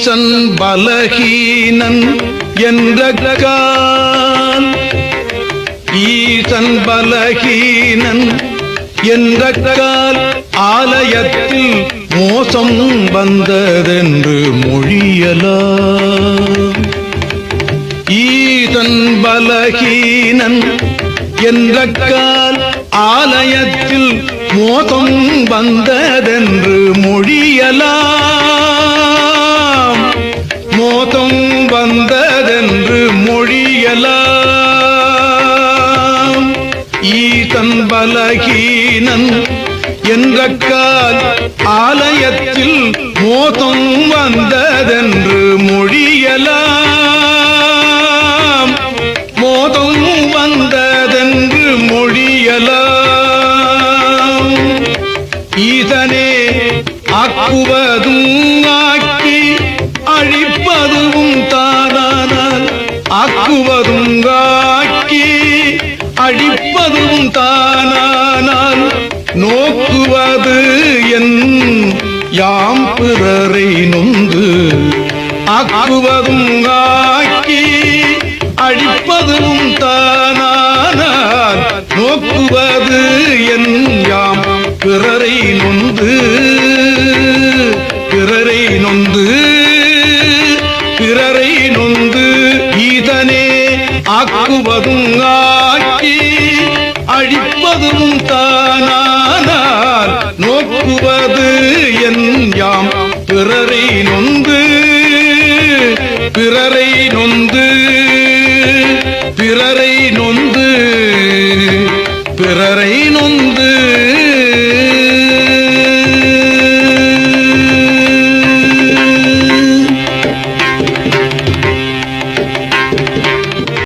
ஈசன் பலஹீனன் என்றக்கால் ஈசன் பலஹீனன் என்றக்கால் ஆலயத்தில் மோசம் வந்ததென்று மொழியலாம். ஈசன் பலஹீனன் என்றக்கால் ஆலயத்தில் மோசம் வந்ததென்று மொழியலாம். மோசம் வந்ததென்று மொழியலாம். ஈசன் பலஹீனன் என்றக்கால் ஆலயத்தில் மோசம் வந்ததென்று மொழியலாம். மோசம் வந்ததென்று மொழியலாம். ஈசனே ஆக்குவதும் ஆக்கி அழிப்பதும் தானானால் ஆக்குவதும் ஆக்கி அழிப்பதும் தானானால் நோக்குவது என் யாம் பிறரை நொந்து ஆக்குவதும் ஆக்கி அழிப்பதும் தானானால் நோக்குவது என் யாம் பிறரை நொந்து பிறரை நொந்து பிறரை நொந்து ஈசனே ஆக்குவதும் ஆக்கி அழிப்பதும் தானானால் நோக்குவது என் யாம் பிறரை